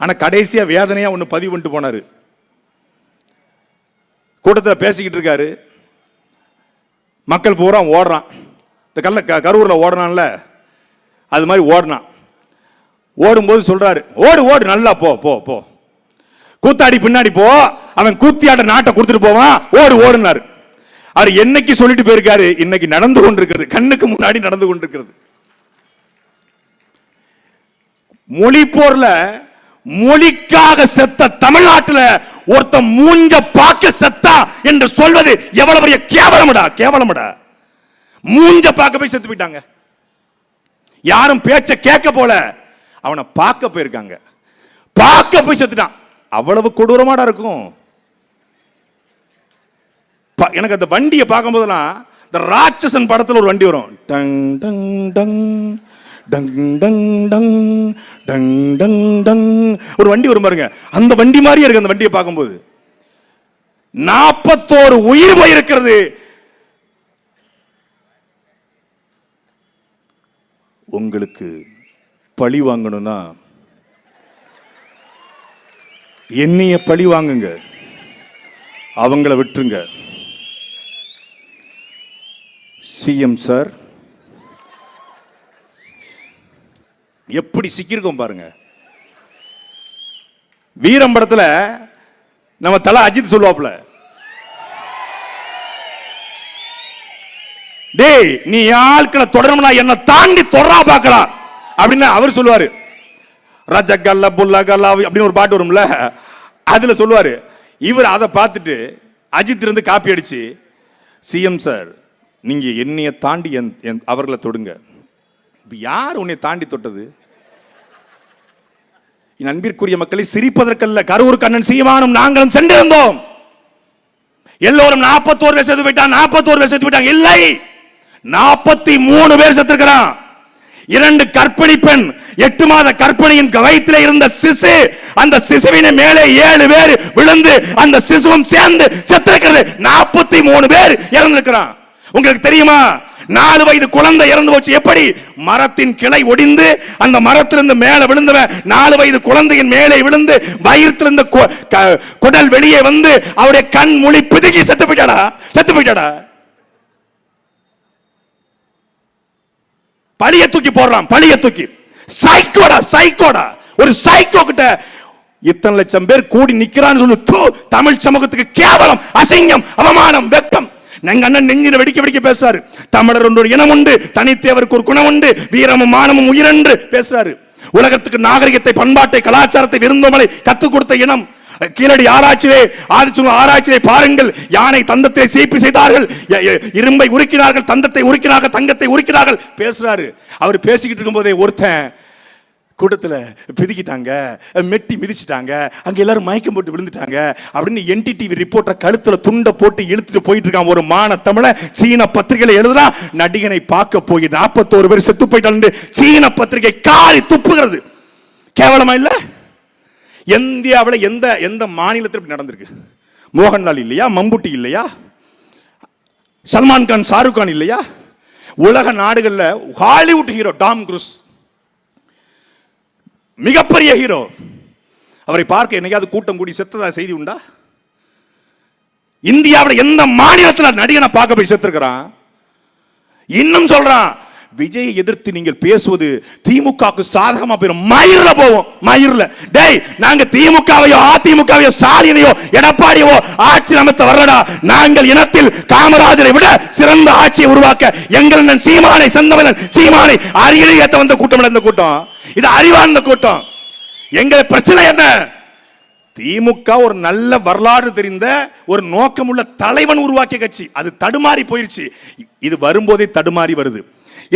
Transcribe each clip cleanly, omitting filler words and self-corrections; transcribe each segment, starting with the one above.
ஆனா கடைசியா வேதனையா ஒன்று பதிவு பண்ணிட்டு போனாரு. கூட்டத்தில் பேசிக்கிட்டு இருக்காரு. மக்கள் பூரா ஓடுறான். இந்த கரூரில் ஓடுனான்ல, அது மாதிரி ஓடுனான். ஓடும்போது சொல்றாரு, ஓடு ஓடு நல்லா போ போ போ, கூத்தாடி பின்னாடி போ, அவன் கூத்தியாட்ட நாட்டை கொடுத்துட்டு போவான், ஓடு ஓடுனாரு. அவர் என்னைக்கு சொல்லிட்டு போயிருக்காரு, இன்னைக்கு நடந்து கொண்டிருக்கிறது, கண்ணுக்கு முன்னாடி நடந்து கொண்டிருக்கிறது. மொழி போர்ல மொழிக்காக செத்த தமிழ்நாட்டில் ஒருத்த மூஞ்ச பார்க்க செத்தா என்று சொல்வது எவ்வளவு பெரிய கேவலமடா, கேவலமடா. மூஞ்ச பார்க்க போய் செத்து போயிட்டாங்க. யாரும் பேச்ச கேட்க போல, அவனை பார்க்க போயிருக்காங்க. பார்க்க போய் செத்துட்டான். அவ்வளவு கொடூரமாடா இருக்கும். எனக்கு அந்த வண்டியை பார்க்கும் போதெல்லாம் இந்த ராட்சசன் படத்தில் ஒரு வண்டி வரும், tongue tongue tongue tongue tongue tongue tongue tongue tongue, ஒரு வண்டி வரும் பாருங்க, அந்த வண்டி மாதிரியே இருக்கு. அந்த வண்டியை பார்க்கும்போது 41 உயிர் போயிருக்கிறது. உங்களுக்கு பழி வாங்கணும்னா என்னைய பழி வாங்குங்க, அவங்கள விட்டுருங்க. சிஎம் சார் எப்படி சிக்கிருக்கோம் பாருங்க. வீரம் படத்துல நம்ம தல அஜித் சொல்லுவாப்ல, டேய் நீ ஆட்களை தொடரணும்னா என்ன தாண்டி தொடரா பார்க்கலாம் அப்படின்னு அவர் சொல்லுவாரு. ரஜகல்ல புல்லகல்ல அப்படின்னு ஒரு பாட்டு வரும்ல, அதுல சொல்லுவாரு. இவர் அதை பார்த்துட்டு அஜித் இருந்து காப்பி அடிச்சு, சிஎம் சார் நீங்க என்னைய தாண்டி அவர்களை தொடுங்க. யார் உன்னை தாண்டி தொட்டது? என் அன்பிற்குரிய மக்களை, சிரிப்பதற்கல்ல, கரூர் கண்ணன் சீமானும் நாங்களும் சென்றிருந்தோம். எல்லோரும் 41 பேர் செத்து போயிட்டான், 41 பேர் செத்து போயிட்டாங்க. இல்லை, 43 பேர் செத்துக்கிறான். 2 கர்ப்பிணி பெண், 8 மாத கர்ப்பிணியின் வயிற்றில் இருந்த சிசு, அந்த சிசுவின் மேலே 7 பேர் விழுந்து அந்த சிசுவும் சேர்ந்து செத்திருக்கிறது. 43 பேர் இறந்திருக்கிறான். உங்களுக்கு தெரியுமா? 4 வயது குழந்தை இறந்து போச்சு. எப்படி? மரத்தின் கிளை ஒடிந்து அந்த மரத்திலிருந்து மேலே விழுந்தவன் 4 வயது குழந்தையின் மேலே விழுந்து வயிற்றிலிருந்து குடல் வெளியே வந்து அவருடைய கண் மொழி பிதுங்கி செத்து போயிட்டாடா, செத்து போயிட்டாடா. பழிய தூக்கி போடுறான், பழிய தூக்கி. சைக்கோடா, சைக்கோடா. ஒரு சைக்கோ கிட்ட இத்தனை லட்சம் பேர் கூடி நிக்கிறான்னு சொல்லி தமிழ் சமூகத்துக்கு கேவலம், அசிங்கம், அவமானம், வெட்கம். எங்க அண்ணன் நெஞ்சில வெடிக்க வெடிக்க பேசுறாரு. தமிழர் ஒரு இனம் உண்டு, தனித்தேவருக்கு ஒரு குணம் உண்டு, வீரமும் மானமும் உயிரென்று பேசுறாரு. உலகத்துக்கு நாகரிகத்தை, பண்பாட்டை, கலாச்சாரத்தை, விருந்தோமலை கத்துக் கொடுத்த இனம். கீழடி ஆராய்ச்சியை ஆராய்ச்சியை பாருங்கள். யானை தந்தத்தை சீப்பி செய்தார்கள், இரும்பை உருக்கினார்கள், தந்தத்தை உருக்கினார்கள், தங்கத்தை உருக்கினார்கள் பேசுறாரு. அவர் பேசிக்கிட்டு இருக்கும் போதே ஒருத்தன் கூட்டத்தில் பிதிக்கிட்டாங்க, மெட்டி மிதிச்சிட்டாங்க, அங்க எல்லாரும் மயக்கம் போட்டு விழுந்துட்டாங்க அப்படின்னு NDTV ரிப்போர்ட்டர் கழுத்துல துண்டை போட்டு இழுத்துட்டு போயிட்டு இருக்கான். ஒரு மான தமிழ சீன பத்திரிகையில எழுதுறா, நடிகனை பார்க்க போய் 41 பேர் செத்து போயிட்டாங்க. சீன பத்திரிகை காரி துப்புகிறது. கேவலமா இல்ல? இந்தியாவில் எந்த எந்த மாநிலத்தில் நடந்திருக்கு? மோகன்லால் இல்லையா? மம்புட்டி இல்லையா? சல்மான் கான், ஷாருக் கான் இல்லையா? உலக நாடுகள்ல ஹாலிவுட் ஹீரோ டாம் குரூஸ் மிகப்பெரிய ஹீரோ. அவரை பார்க்க என்னைக்காவது கூட்டம் கூடி செத்ததா செய்தி உண்டா? இந்தியாவில் எந்த மாநிலத்தில் நடிகனை பார்க்க போய் செத்துருக்கிறான்? இன்னும் சொல்றான், விஜயை எதிர்த்து நீங்கள் பேசுவது திமுகவுக்கு சாதகமா போயிடும். மயிர்ல போவோம், மயிர்ல. டேய், நாங்க திமுகவையோ அதிமுகவையோ ஸ்டாலினையோ எடப்பாடியோ ஆட்சி அமைத்த வரலடா. நாங்கள் இனத்தில் காமராஜரை விட சிறந்த ஆட்சியை உருவாக்க எங்கள் சீமானை செந்தமிழன் சீமானை அருகிலே ஏத்த வந்த கூட்டம். இந்த கூட்டம் இது அறிவார்ந்த கூட்டம். எங்க பிரச்சனை என்ன? திமுக ஒரு நல்ல வரலாறு தெரிந்த ஒரு நோக்கமுள்ள தலைவன் உருவாக்கிய கட்சி. அது தடுமாறி போயிருச்சு. இது வரும்போதே தடுமாறி வருது.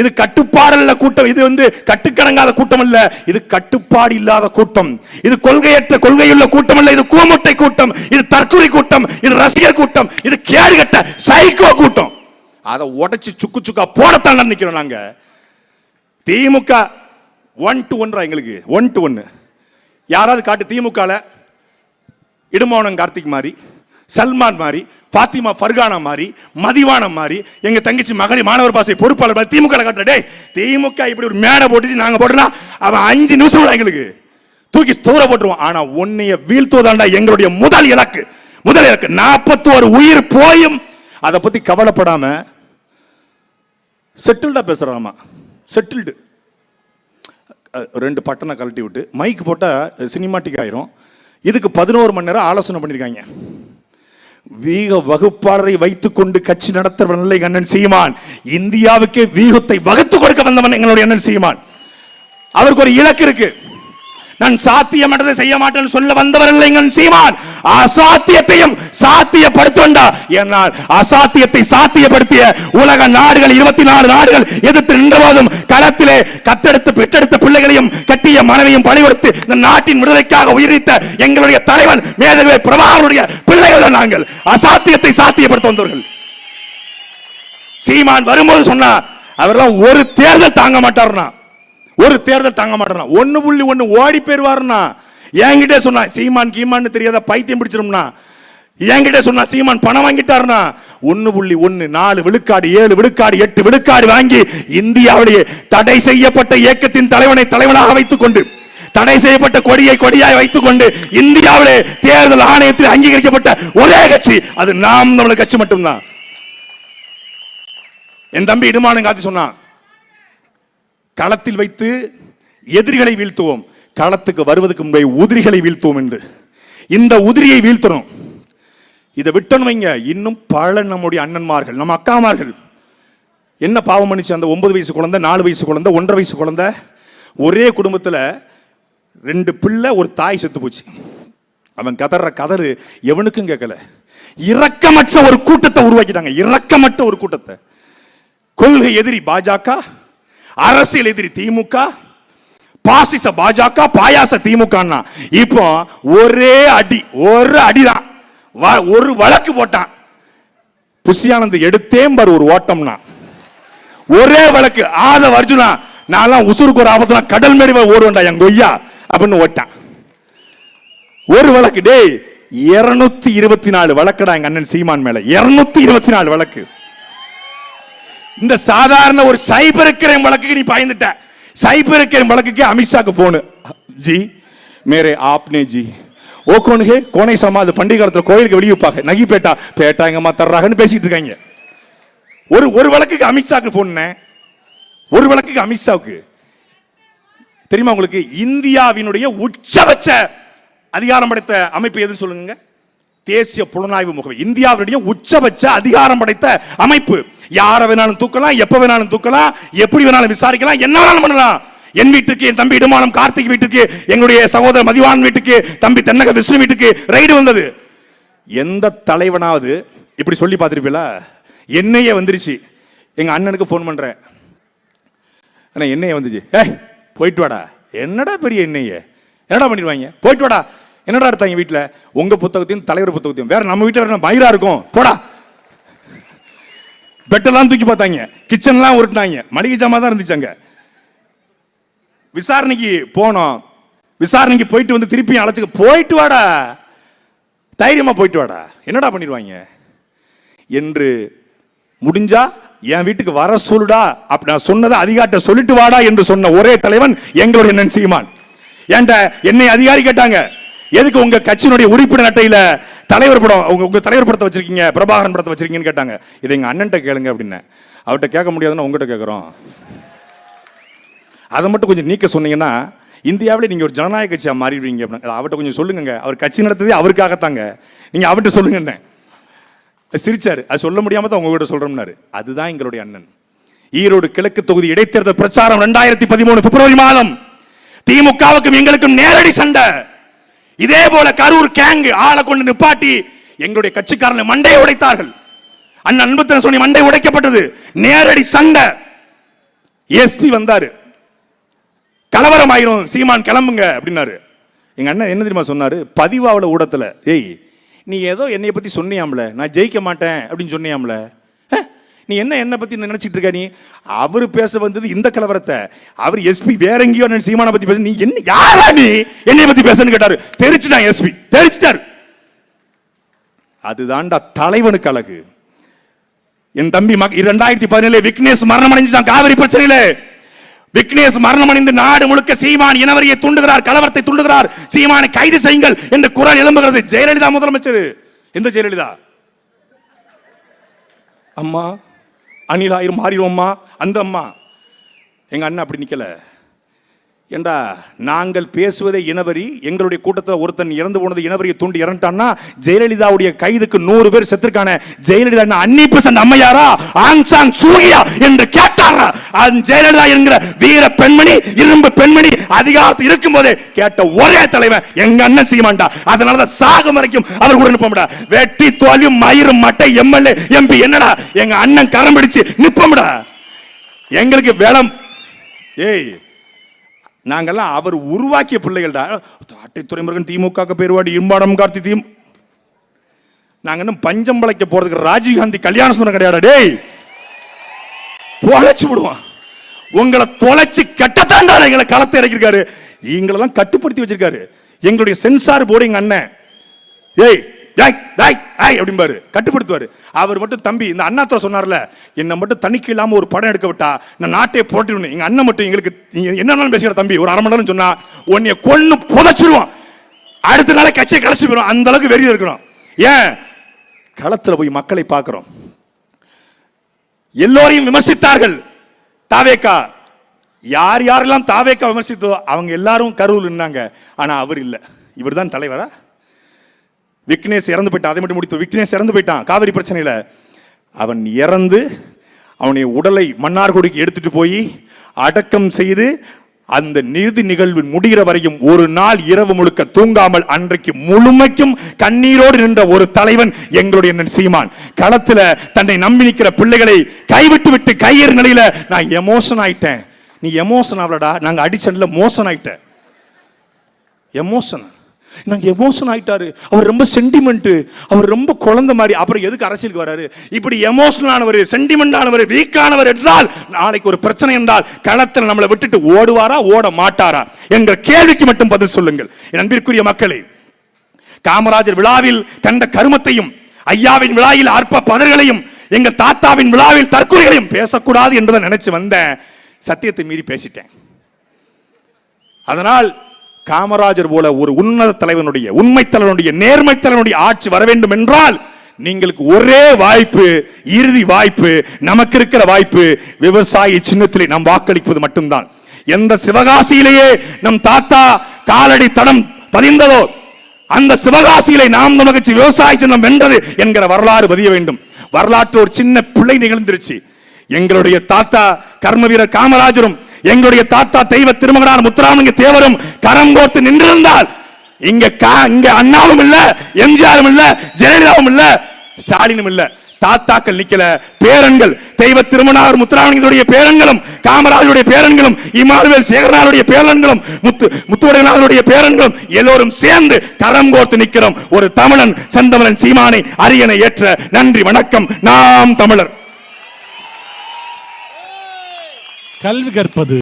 இது கட்டுப்பாடல்ல கூட்டம். இது கட்டுக்கடங்காத கூட்டம் அல்ல, இது கட்டுப்பாடு இல்லாத கூட்டம். இது கொள்கையற்ற, கொள்கையுள்ள கூட்டம் அல்ல, இது கூமுட்டை கூட்டம், இது தற்கொலை கூட்டம், இது ரசிகர் கூட்டம், இது கேடுகட்ட சைக்கோ கூட்டம். அதை உடைச்சு சுக்கு சுக்கா போடத்தான் நினைக்கிறோம் நாங்க. திமுக 1 to 1 எங்களுக்கு 1 to 1. யாராவது காட்டு திமுக இடுமோனன் கார்த்திக் மாதிரி, சல்மான் மாதிரி, பாத்திமா ஃபர்கானா மாதிரி, மதிவானம் மாதிரி, எங்க தங்கச்சி மகளிர் மாணவர் பாசை பொறுப்பாளர் திமுக காட்டுற. டேய், திமுக இப்படி ஒரு மேடை போட்டு நாங்க போட்டோம்னா அவன் 5 நிமிஷம் எங்களுக்கு தூக்கி தூர போட்டுருவோம். ஆனா உன்னைய வீழ்த்துவதாண்டா எங்களுடைய முதல் இலக்கு. 41 உயிர் போயும் அதை பத்தி கவலைப்படாம செட்டில்டா பேசுறாமா. செட்டில்டு 2 பட்டனை கழட்டி விட்டு மைக் போட்டா சினிமாட்டிக் ஆயிரும். இதுக்கு 11 மணி நேரம் ஆலோசனை பண்ணிருக்காங்க. வீக வகுப்பாளரை வைத்துக் கொண்டு கட்சி நடத்துறவன் இல்லை அண்ணன் சீமான். இந்தியாவுக்கே வீகத்தை வகுத்து கொடுக்க வந்தவன் எங்களுடைய அண்ணன் சீமான். அவருக்கு ஒரு இலக்கு இருக்கு. நான் சாத்தியமற்றதை செய்ய மாட்டேன்னு சொல்ல வந்தவர் இல்லை எங்கள் சீமான். அசாத்தியத்தையும் சாத்தியப்படுத்த என்னால் அசாத்தியத்தை சாத்தியப்படுத்திய உலக நாடுகள் 24 நாடுகள் எதிர்த்து நின்றபோதும் களத்திலே கத்தெடுத்து பெற்றெடுத்த பிள்ளைகளையும் கட்டிய மனைவியும் பணிகொடுத்து இந்த நாட்டின் விடுதலைக்காக உயிரித்த எங்களுடைய தலைவன் மேதகவே பிரபாகரனுடைய பிள்ளைகள் நாங்கள். அசாத்தியத்தை சாத்தியப்படுத்த வந்தவர்கள். சீமான் வரும்போது சொன்னா அவரெல்லாம் ஒரு தேர்தல் தாங்க மாட்டார்னா, ஒரு தேர்தல் தாங்க மாட்டார்னா, 1.1 ஓடி போயிருவாருன்னா. என்கிட்ட சொன்னா சீமான் கீமான்னு தெரியாத பைத்தியம் பிடிச்சிரும்னா. என்கிட்ட சொன்னா சீமான் பணம் வாங்கிட்டாருனா 1.1 4 விழுக்காடு 7 விழுக்காடு 8 விழுக்காடு வாங்கி இந்தியாவிலேயே தடை செய்யப்பட்ட இயக்கத்தின் தலைவனை தலைவனாக வைத்துக் கொண்டு, தடை செய்யப்பட்ட கொடியை கொடியாய் வைத்துக் கொண்டு இந்தியாவிலே தேர்தல் ஆணையத்தில் அங்கீகரிக்கப்பட்ட ஒரே கட்சி அது நாம் தமிழர் கட்சி மட்டும்தான். என் தம்பி இடுமானம் காத்தி சொன்னான், களத்தில் வைத்து எதிரிகளை வீழ்த்துவோம், களத்துக்கு வருவதற்கு முன்பே உதிரிகளை வீழ்த்துவோம் என்று. இந்த உதிரியை வீழ்த்தணும். இதை விட்டணும் வைங்க, இன்னும் பல நம்முடைய அண்ணன்மார்கள் நம்ம அக்காமார்கள் என்ன பாவம் பண்ணிச்சு. அந்த 9 வயசு குழந்தை, 4 வயசு குழந்தை, 1.5 வயசு குழந்தை, ஒரே குடும்பத்தில் 2 பிள்ளை, ஒரு தாய் செத்து போச்சு. அவன் கதற கதறு எவனுக்கும் கேட்கல. இரக்கமற்ற ஒரு கூட்டத்தை உருவாக்கிட்டாங்க. இரக்கமற்ற ஒரு கூட்டத்தை. கொள்கை எதிரி பாஜக, அரசியல் எதிரி திமுக, பாசிச பாஜக, பாயாச திமுக. இப்போ ஒரே அடி, ஒரு அடிதான், ஒரு வழக்கு போட்டான். புஷியானந்த் எடுத்தேன் பாரு ஒரு ஓட்டம்னா, ஒரே வழக்கு. ஆதவ அர்ஜுனா நான் உசுருக்கு ஒரு ஆபத்துனா கடல் மேடி ஓடுவேன்டா என் கொய்யா அப்படின்னு ஓட்டான். ஒரு வழக்கு. டே 224 வழக்குடா எங்க அண்ணன் சீமான் மேல. 224 வழக்கு. இந்த சாதாரண ஒரு சைபர் கிரைம் வழக்குக்கு நீ பயந்துட்ட. சைபர் கிரைம் வழக்குக்கு அமித்ஷாக்கு போன், ஜி மேரே ஆப்னே ஜி ஓ கோன் ஹே கோனை சமாது பண்டிகை காலத்துல கோயிலுக்கு வெளியே வைப்பாங்க, நகி பேட்டா பேட்டா எங்கம்மா தர்றாங்கன்னு பேசிட்டு இருக்காங்க. ஒரு வழக்குக்கு அமித்ஷாக்கு போன், ஒரு வழக்குக்கு அமித்ஷாவுக்கு. தெரியுமா உங்களுக்கு, இந்தியாவினுடைய உச்சபட்ச அதிகாரம் படைத்த அமைப்பு எதுன்னு சொல்லுங்க? தேசிய புலனாய்வு முகமை. இந்தியாவுடைய உச்சபட்ச அதிகாரம் படைத்த அமைப்பு. யாரை வேணாலும் தூக்கலாம், எப்ப வேணாலும் தூக்கலாம், எப்படி வேணாலும் விசாரிக்கலாம், என்ன வேணாலும் பண்ணலாம். என் வீட்டுக்கு, என் தம்பி இடுமானம் கார்த்திக் வீட்டுக்கு, எங்களுடைய சகோதரர் மதிவான் வீட்டுக்கு, தம்பி தென்னக விஷ்ணு வீட்டுக்கு ரைடு வந்தது. எந்த தலைவனாவது இப்படி சொல்லி பார்த்திருப்பீங்களா? என்னையே வந்துருச்சு. எங்க அண்ணனுக்கு போன் பண்றேன், ஆனா என்னையே வந்துச்சு, போயிட்டு வாடா. என்னடா பெரிய என்னையே, என்னடா பண்ணிடுவாங்க, போயிட்டு வாடா. என்னடா எடுத்தாங்க வீட்டில்? உங்க புத்தகத்தையும் தலைவர் புத்தகத்தையும். வேற நம்ம வீட்டில் வேற மயிரா இருக்கும், போடா. பெட்டெல்லாம் தூக்கி பார்த்தாங்க, கிச்சன்லாம் உருட்டினாங்க, மளிகை ஜாமா தான் இருந்துச்சாங்க. விசாரணைக்கு போனோம். விசாரணைக்கு போயிட்டு வந்து திருப்பி அழைச்சு, போயிட்டு வாடா, தைரியமா போயிட்டு வாடா, என்னடா பண்ணிடுவாங்க என்று. முடிஞ்சா என் வீட்டுக்கு வர சொல்லுடா, அப்படி நான் சொன்னதை அதிகாரிட்ட சொல்லிட்டு வாடா என்று சொன்ன ஒரே தலைவன் எங்களுடைய அண்ணன் சீமான். ஏன்டா என்னை அதிகாரி கேட்டாங்க, எதுக்கு உங்க கட்சியினுடைய உறுப்பினர் அட்டையில தலைவர் படம், உங்க தலைவர் படத்தை வச்சிருக்கீங்க, பிரபாகரன் படத்தை வச்சிருக்கீங்கன்னு கேட்டாங்க. இதை எங்க அண்ணன்ட்ட கேளுங்க அப்படின்னு. அவர்கிட்ட கேட்க முடியாதுன்னு உங்ககிட்ட கேட்குறோம். அதை மட்டும் கொஞ்சம் நீக்க சொன்னீங்கன்னா இந்தியாவிலே நீங்க ஒரு ஜனநாயக கட்சியா மாறிடுவீங்க அப்படின்னு. அவர்கிட்ட கொஞ்சம் சொல்லுங்க, அவர் கட்சி நடத்ததே அவருக்காகத்தாங்க, நீங்க அவர்கிட்ட சொல்லுங்க. சிரிச்சாரு. அது சொல்ல முடியாம தான் உங்ககிட்ட சொல்றோம்னாரு. அதுதான் எங்களுடைய அண்ணன். ஈரோடு கிழக்கு தொகுதி இடைத்தேர்தல் பிரச்சாரம் 2013 பிப்ரவரி மாதம். திமுகவுக்கும் எங்களுக்கும் நேரடி சண்டை. இதே போல கரூர் கேங் ஆளை கொண்டு நிப்பாட்டி எங்களுடைய கட்சிக்காரனை மண்டையை உடைத்தார்கள். அண்ணன் அன்புத்தன் சொல்லி மண்டை உடைக்கப்பட்டது. நேரடி சண்டை. எஸ்பி வந்தாரு, கலவரம் ஆயிரும், சீமான் கிளம்புங்க அப்படின்னாரு. எங்க அண்ணன் என்ன தெரியுமா சொன்னாரு? பதிவாவில் ஊடகத்துல, ஏய் நீ ஏதோ என்னை பத்தி சொன்னியாம்ல, நான் ஜெயிக்க மாட்டேன் அப்படின்னு சொன்னியாம்ல, நீ என்ன பத்தி நினைச்சிட்டு இருக்க? நீ அவரு பேச வந்தது இந்த கலவரத்தை, அவர் எஸ்பி வேற எங்கேயோ சீமானை பத்தி பேச, நீ என்ன யாரா நீ என்னை பத்தி பேசன்னு கேட்டாரு. தெரிச்சுட்டான் எஸ்பி, தெரிச்சுட்டாரு. அதுதான்டா தலைவனுக்கு அழகு. என் தம்பி 2017 விக்னேஷ் மரணம் அடைஞ்சிட்டான் காவிரி பிரச்சனையில. விக்னேஷ் மரணமடைந்து நாடு முழுக்க சீமான் இனவரியை தூண்டுகிறார், கலவரத்தை தூண்டுகிறார், சீமானை கைது செய்யுங்கள் என்ற குரல் எழும்புகிறது. ஜெயலலிதா முதலமைச்சர். எந்த ஜெயலலிதா? அம்மா அணிலாயிரம் மாறிடுவோம்மா, அந்த அம்மா. எங்க அண்ணன் அப்படி நிக்கல. ஏண்டா நாங்கள் பேசுவதே இனவரி, எங்களுடைய கூட்டத்தில் ஒருத்தன் இறந்து போனது இனவரியை தூண்டி இறந்துட்டான்னா ஜெயலலிதாவுடைய கைதுக்கு 100 பேர் செத்துருக்கான. ஜெயலலிதா அன்னிபெசன்ட் அம்மையாரா, ஆங் சாங் சூகியா என்று கேட்டாரா? ஜெயலலிதா என்கிற வீர பெண்மணி, இரும்பு பெண்மணி அதிகாரத்தில் இருக்கும் போதே கேட்ட ஒரே தலைவன் எங்க அண்ணன் சீமான்டா. அதனாலதான் சாகும் வரைக்கும் அவர் கூட நிப்போம்டா. வெட்டி தோல்வியும் மயிரும் மட்டை எம்எல்ஏ எம்பி என்னடா எங்க அண்ணன் கரம் பிடிச்சு நிப்போம்டா. எங்களுக்கு வேலம். ஏய், நாங்கெல்லாம் அவர் உருவாக்கிய பிள்ளைகள்டா. அட்டை துறைமுருகன் திமுக பேருவாடி இம்பாடம் கார்த்தி தீம். நாங்க இன்னும் பஞ்சம் பழைக்க போறதுக்கு ராஜீவ்காந்தி கல்யாண சுந்தரம் கிடையாது. டேய், தொலைச்சு விடுவான். உங்களை தொலைச்சு கட்டத்தாண்டா எங்களை களத்தை இறக்கிருக்காரு. எங்களெல்லாம் கட்டுப்படுத்தி வச்சிருக்காரு. எங்களுடைய சென்சார் போர்டு எங்க அண்ணன். ஏய் அப்படிம்பாரு, கட்டுப்படுத்துவாரு. அவர் மட்டும் தம்பி இந்த அண்ணாத்துறை சொன்னார்ல, என்ன மட்டும் தணிக்கை இல்லாம ஒரு படம் எடுக்க விட்டா நான் நாட்டை போட்டுருவேன். எங்க அண்ணன் மட்டும் எங்களுக்கு என்னன்னு பேசுகிற தம்பி ஒரு அரை மணி நேரம் சொன்னா உன்னைய கொன்னு புதைச்சிருவான். அடுத்த நாளை கட்சியை கலைச்சு போயிடும். அந்த அளவுக்கு வெறி இருக்கணும். ஏன் களத்துல போய் மக்களை பார்க்கிறோம். எல்லோரையும் விமர்சித்தார்கள் தாவேகா. யார் யாரெல்லாம் தாவேகா விமர்சித்தோ அவங்க எல்லாரும் கருவில் நின்னாங்க. ஆனா அவர் இல்ல. இவர் தான் தலைவரா? விக்னேஷ் இறந்து போயிட்டான். அதை மட்டும் முடித்து. விக்னேஷ் இறந்து போயிட்டான் காவிரி பிரச்சனையில். அவன் இறந்து அவனுடைய உடலை மன்னார்குடிக்கு எடுத்துட்டு போய் அடக்கம் செய்து அந்த நீதி நிகழ்வு முடிகிற வரையும் ஒரு நாள் இரவு முழுக்க தூங்காமல் அன்றைக்கு முழுமைக்கும் கண்ணீரோடு நின்ற ஒரு தலைவன் எங்களுடைய சீமான். களத்துல தன்னை நம்பி நிற்கிற பிள்ளைகளை கைவிட்டு விட்டு கையேறு நிலையில நான் எமோஷன் ஆயிட்டேன். நீ எமோஷன் ஆகலடா, நாங்க அடிச்சன்ல மோசன் ஆயிட்டேன். எமோஷன் நாங்க எமோஷன் ஆயிட்டாரு. அவர் ரொம்ப சென்டிமெண்ட், அவர் ரொம்ப குழந்தை மாதிரி. அப்புறம் எதுக்கு அரசியலுக்கு வராரு? இப்படி எமோஷனல் ஆனவர், சென்டிமெண்ட் ஆனவர், வீக்கானவர் என்றால் நாளைக்கு ஒரு பிரச்சனை என்றால் களத்தில் நம்மளை விட்டுட்டு ஓடுவாரா ஓட மாட்டாரா என்ற கேள்விக்கு மட்டும் பதில் சொல்லுங்கள். என் அன்பிற்குரிய மக்களே, காமராஜர் விழாவில் கண்ட கருமத்தையும், ஐயாவின் விழாவில் அற்ப பதர்களையும், எங்க தாத்தாவின் விழாவில் தற்கொலைகளையும் பேசக்கூடாது என்று நினைச்சு வந்தேன். சத்தியத்தை மீறி பேசிட்டேன். அதனால் காமராஜர் போல ஒரு உன்னத தலைவனுடைய, உண்மை தலைவனுடைய, நேர்மை தலைவனுடைய ஆட்சி வர வேண்டும் என்றால் நீங்களுக்கு ஒரே வாய்ப்பு, இறுதி வாய்ப்பு, நமக்கு இருக்கிற வாய்ப்பு விவசாய சின்னத்திலே நாம் வாக்களிப்பது மட்டும்தான். எந்த சிவகாசியிலேயே நம் தாத்தா காலடி தடம் பதிந்ததோ அந்த சிவகாசியிலே நாம் நமக்கு விவசாய சின்னம் வென்றது என்கிற வரலாறு பதிய வேண்டும். வரலாற்று ஒரு சின்ன பிழை நிகழ்ந்துருச்சு. எங்களுடைய தாத்தா கர்ம வீரர் காமராஜரும் எங்களுடைய தாத்தா தெய்வ திருமகனார் முத்துராமலிங்க தேவரும் கரம் கோர்த்து நின்றிருந்தால் இங்க அண்ணாவும் இல்ல, எம்ஜிஆரும் இல்ல, ஜெயலலிதாவும் இல்ல, ஸ்டாலினும் இல்ல. தாத்தாக்கள் நிக்கல, பேரன்கள் தெய்வ திருமகனார் முத்துராமலிங்கத்துடைய பேரன்களும், காமராஜருடைய பேரன்களும், இமானுவேல் சேகரனாருடைய பேரன்களும், முத்துவடகனாருடைய பேரன்களும் எல்லோரும் சேர்ந்து கரம் கோர்த்து நிக்கிறோம். ஒரு தமிழன் செந்தமிழன் சீமானை அரியணை ஏற்ற. நன்றி, வணக்கம். நாம் தமிழர். கல்வி கற்பது